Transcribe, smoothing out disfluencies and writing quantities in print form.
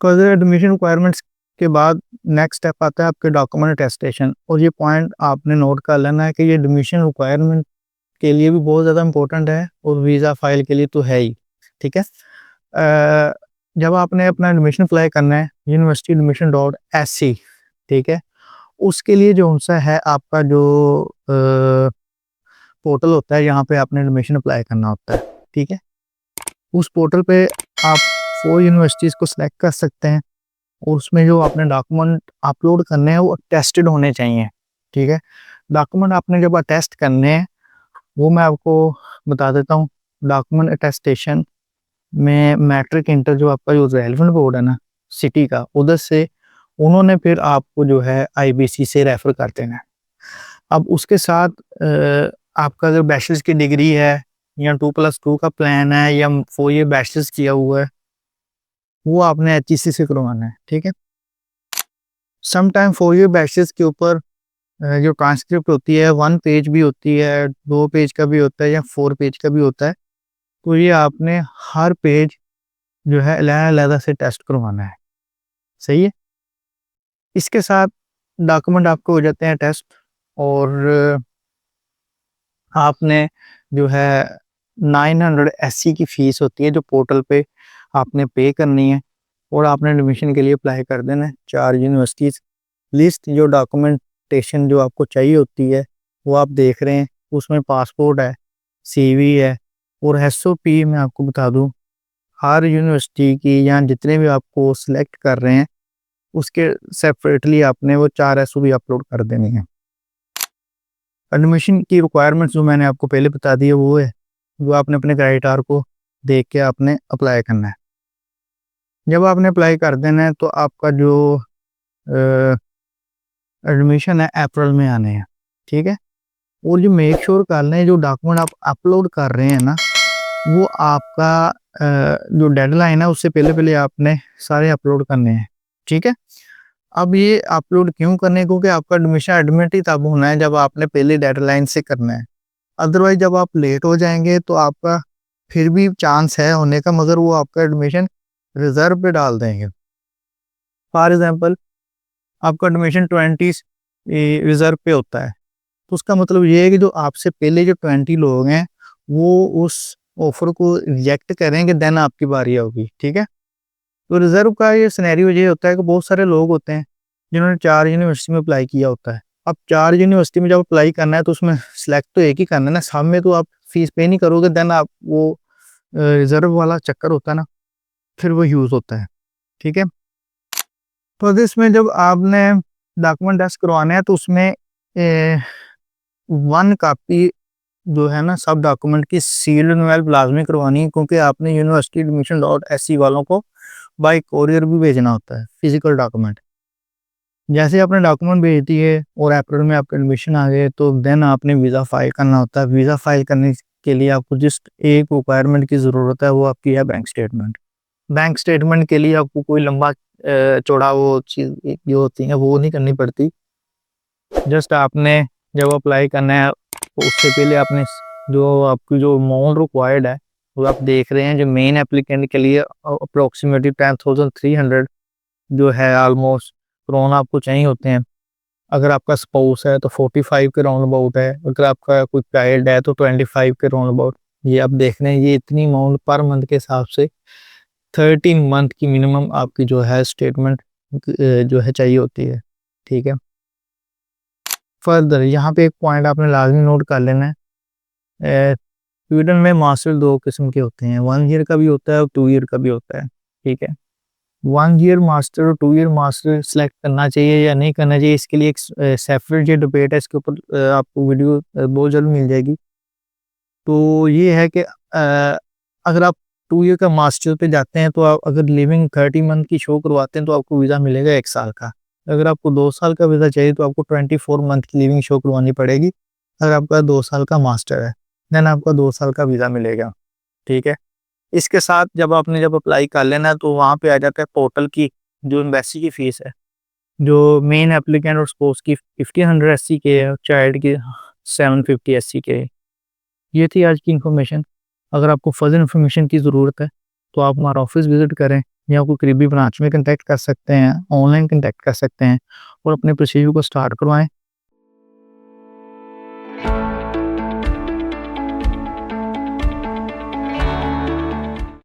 Further admission requirements के बाद next step आता है आपके डॉक्यूमेंट अटेस्टेशन। और ये पॉइंट आपने नोट कर लेना है कि ये एडमिशन रिक्वायरमेंट के लिए भी बहुत ज़्यादा इंपॉर्टेंट है और वीज़ा फाइल के लिए तो है ही। ठीक है। जब आपने अपना एडमिशन अप्लाई करना है university admission dot S C, ठीक है, उसके लिए जो सा है आपका जो पोर्टल होता है, यहाँ पे आपने एडमिशन अप्लाई करना होता है। ठीक है। उस पोर्टल पे आप 4 यूनिवर्सिटीज़ को सिलेक्ट कर सकते हैं और उसमें जो आपने डॉक्यूमेंट अपलोड करने हैं वो अटेस्टेड होने चाहिए। ठीक है। डॉक्यूमेंट आपने जब अटेस्ट करने हैं वो मैं आपको बता देता हूँ। डॉक्यूमेंट अटेस्टेशन में मैट्रिक इंटर जो आपका जो रेलेवेंट बोर्ड है ना सिटी का, उधर से उन्होंने फिर आपको जो है आईबीसी से रेफर कर देना है। अब उसके साथ आपका अगर बैचलर्स की डिग्री है या 2+2 का प्लान है या 4 ईयर बैचलर्स किया हुआ है, वो आपने एचईसी से करवाना है। ठीक है। समटाइम 4 ईयर बैचलर्स के ऊपर जो ट्रांसक्रिप्ट होती है 1 पेज भी होती है, 2 पेज का भी होता है या 4 पेज का भी होता है। तो ये आपने हर पेज जो है अलग-अलग से टेस्ट करवाना है। सही है। इसके साथ डॉक्यूमेंट आपको हो जाते हैं टेस्ट और आपने जो है 900 एससी की फ़ीस होती है जो पोर्टल पे आपने पे करनी है और आपने एडमिशन के लिए अप्लाई कर देना है। 4 यूनिवर्सिटीज़ लिस्ट जो डॉक्यूमेंटेशन जो आपको चाहिए होती है वो आप देख रहे हैं। उसमें पासपोर्ट है, सीवी है और एसओपी मैं आपको बता दूं हर यूनिवर्सिटी की या जितने भी आपको सिलेक्ट कर रहे हैं उसके सेपरेटली आपने वो 4 एसओपी अपलोड कर देनी है। एडमिशन की रिक्वायरमेंट्स जो मैंने आपको पहले बता दी है वो है जो आपने अपने क्राइटेरिया को देख के आपने अप्लाई करना है। जब आपने अप्लाई कर देना है तो आपका जो एडमिशन है अप्रैल में आने हैं। ठीक है। और जो मेक श्योर करना है जो डॉक्यूमेंट आप अपलोड कर रहे हैं ना वो आपका जो डेडलाइन है उससे पहले पहले आपने सारे अपलोड करने हैं। ठीक है। अब ये अपलोड क्यों करने, क्योंकि आपका एडमिशन एडमिट ही तब होना है जब आपने पहले डेडलाइन से करना है। अदरवाइज जब आप लेट हो जाएंगे तो आपका फिर भी चांस है होने का, मगर वो आपका एडमिशन रिजर्व पे डाल देंगे। फॉर एग्जांपल आपका एडमिशन 20 रिजर्व पे होता है तो उसका मतलब ये है कि जो आपसे पहले जो 20 लोग हैं वो उस ऑफर को रिजेक्ट करेंगे, देन आपकी बारी होगी। ठीक है। तो रिजर्व का ये सिनेरियो ये होता है कि बहुत सारे लोग होते हैं जिन्होंने 4 यूनिवर्सिटी में अप्लाई किया होता है। अब 4 यूनिवर्सिटी में जब अप्लाई करना है तो उसमें सिलेक्ट तो एक ही करना है ना, सब में तो आप फीस पे नहीं करोगे, देन आप वो रिजर्व वाला चक्कर होता है ना, फिर वो यूज़ होता है। ठीक है। तो इसमें जब आपने डॉक्यूमेंट टेस्ट करवाना है तो उसमें 1 कॉपी जो है ना सब डॉक्यूमेंट की सील्ड एंड लाजमी करवानी है, क्योंकि आपने यूनिवर्सिटी एडमिशन डॉट एस वालों को बाई कोरियर भी भेजना होता है फिजिकल डॉक्यूमेंट। जैसे आपने डॉक्यूमेंट भेज दिए और अप्रैल में आपका एडमिशन आ गए तो देन आपने वीज़ा फाइल करना होता है। वीज़ा फाइल करने के लिए आपको जिस एक रिक्वायरमेंट की ज़रूरत है वो आपकी है बैंक स्टेटमेंट। बैंक स्टेटमेंट के लिए आपको कोई लंबा चौड़ा वो चीज़ जो होती है वो नहीं करनी पड़ती। जस्ट आपने जब अप्लाई करना है तो उससे पहले आपने जो आपकी जो अमाउंट रिक्वायर्ड है वो आप देख रहे हैं। जो मेन एप्लीकेंट के लिए अप्रोक्सीमेटली 10,300 जो है ऑलमोस्ट क्रोन आपको चाहिए होते हैं। अगर आपका स्पाउस है तो 45 के राउंड अबाउट है, अगर आपका कोई चाइल्ड है तो 25 के राउंड अबाउट। ये आप देख रहे हैं ये इतनी अमाउंट पर मंथ के हिसाब से 13 मंथ की मिनिमम आपकी जो है स्टेटमेंट जो है चाहिए होती है। ठीक है। फर्दर यहाँ पे एक पॉइंट आपने लाजमी नोट कर लेना है। स्वीडन में मास्टर 2 किस्म के होते हैं, 1 ईयर का भी होता है और 2 ईयर का भी होता है। ठीक है। 1 ईयर मास्टर और 2 ईयर मास्टर सेलेक्ट करना चाहिए या नहीं करना चाहिए, इसके लिए एक सेपरेट जो डिबेट है इसके ऊपर आपको वीडियो बहुत जल्द मिल जाएगी। तो ये है कि अगर आप 2 ईयर का मास्टर पे जाते हैं तो आप अगर लिविंग 30 मंथ की शो करवाते हैं तो आपको वीज़ा मिलेगा 1 साल का। अगर आपको 2 साल का वीज़ा चाहिए तो आपको 24 मंथ की लिविंग शो करवानी पड़ेगी। अगर आपका 2 साल का मास्टर है देन आपका 2 साल का वीज़ा मिलेगा। ठीक है। इसके साथ जब अप्लाई कर लेना है तो वहाँ पे आ जाता है पोर्टल की जो एम्बेसी की फ़ीस है। जो मेन एप्लीकेंट और स्पाउस की 1500 एससी के है और चाइल्ड की 750 एससी के है। ये थी आज की इन्फॉर्मेशन। अगर आपको फर्दर इन्फॉर्मेशन की ज़रूरत है तो आप हमारा ऑफिस विज़िट करें। या कोई करीबी ब्रांच में कॉन्टैक्ट कर सकते हैं, ऑनलाइन कॉन्टैक्ट कर सकते हैं और अपने प्रोसीजर को स्टार्ट करवाएँ।